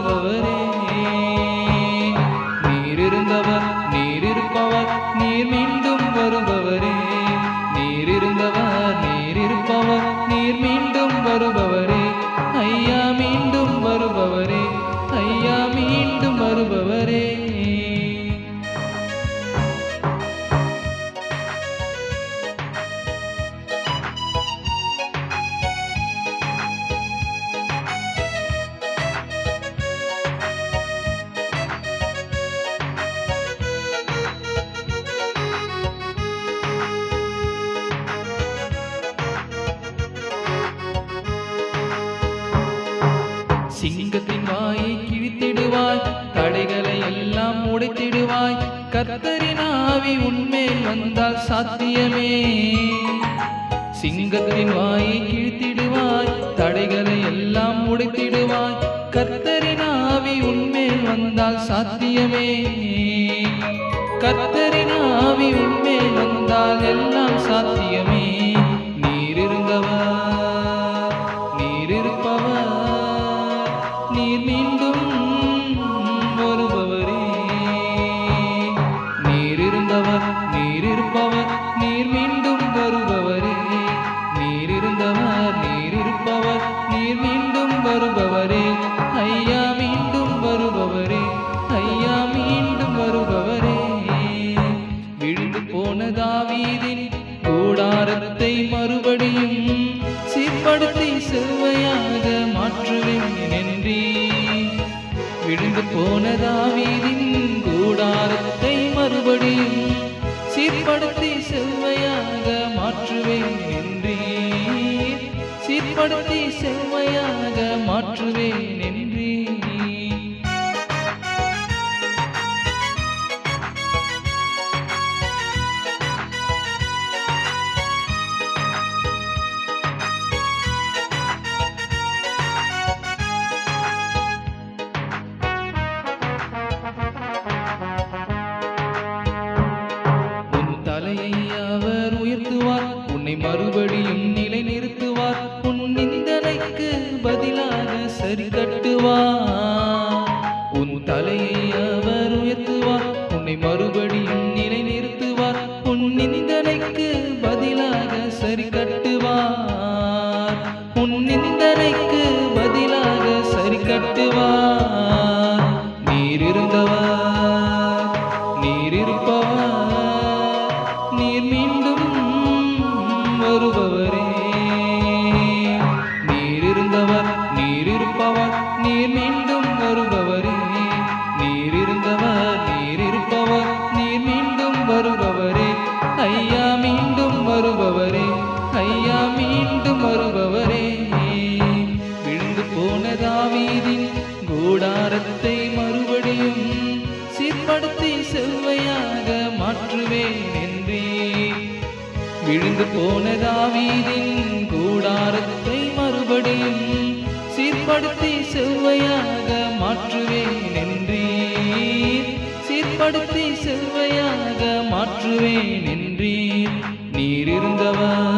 வருபவரே. நீர் இருந்தவர் நீர் இருப்பவர் நீர் மீண்டும் வருபவரே. நீர் இருந்தவர் நீர் இருப்பவர் நீர் மீண்டும் வருபவரே. ஐயா மீண்டும் வருபவரே. ஐயா மீண்டும் வருபவரே. சிங்கத்தின் வாயை கிழித்திடுவாய், தடைகளை எல்லாம் உடைத்திடுவாய். கர்த்தரின் ஆவி உன்மேல் வந்தால் சாத்தியமே. சிங்கத்தின் வாயை கிழித்திடுவாய், தடைகளை எல்லாம் உடைத்திடுவாய். கர்த்தரின் ஆவி உன்மேல் வந்தால் சாத்தியமே. கர்த்தரின் ஆவி உன்மேல் வந்தால் எல்லாம் சாத்தியமே. நீர் இருந்தவர் நீர் இருப்பவர் நீர் மீண்டும் வருபவரே. நீர் இருந்தவர் நீர் இருப்பவர் நீர் மீண்டும் வருபவரே. நீர் இருந்தவர் நீர் இருப்பவர் நீர் மீண்டும் வருபவரே. ஐயா மீண்டும் வருபவரே. ஐயா மீண்டும் வருபவரே. விழுந்து போன தாவீதின் கூடாரத்தை மறுபடியும் சீர்படுத்தி செவ்வையாக மாற்றுவேன் என்றே. விழுந்து போன தாவீதின் கூடாரத்தை மறுபடியும் சீர்படுத்தி செவ்வையாக மாற்றுவேன் என்றே. சீர்படுத்தி செவ்வையாக மாற்றுவேன் என்றே. தலையை அவர் உயர்த்துவார், உன்னை மறுபடியும் நிலை நிறுத்துவார். உன் நிந்தனைக்கு பதிலாக சரி கட்டுவார். உன் தலையை அவர் உயர்த்துவார், உன்னை மறுபடியும் நிலை நிறுத்துவார். உன் நிந்தனைக்கு பதிலாக சரி கட்டுவார். உன் நிந்தனைக்கு பதிலாக சரி கட்டுவார். நீர் இருந்தவர் நீர் இருப்பவர் நீர் மீண்டும் வருபவரே. நீர் இருந்தவர் நீர் இருப்பவர் நீர் மீண்டும் வருபவரே. நீர் இருந்தவர் நீர் இருப்பவர் நீர் மீண்டும் வருபவரே. ஐயா மீண்டும் வருபவரே. ஐயா மீண்டும் வருபவரே. விழுந்து போன தாவீதின் கூடாரத்தை மறுபடியும் சீர்படுத்தி செவ்வையாக மாற்றுவேன் என்றே. விழுந்து போன தாவீதின் கூடாரத்தை மறுபடியும் சீர்படுத்தி செவ்வையாக மாற்றுவேன் என்றே. சீர்படுத்தி செவ்வையாக மாற்றுவேன் என்றே. நீர் இருந்தவர்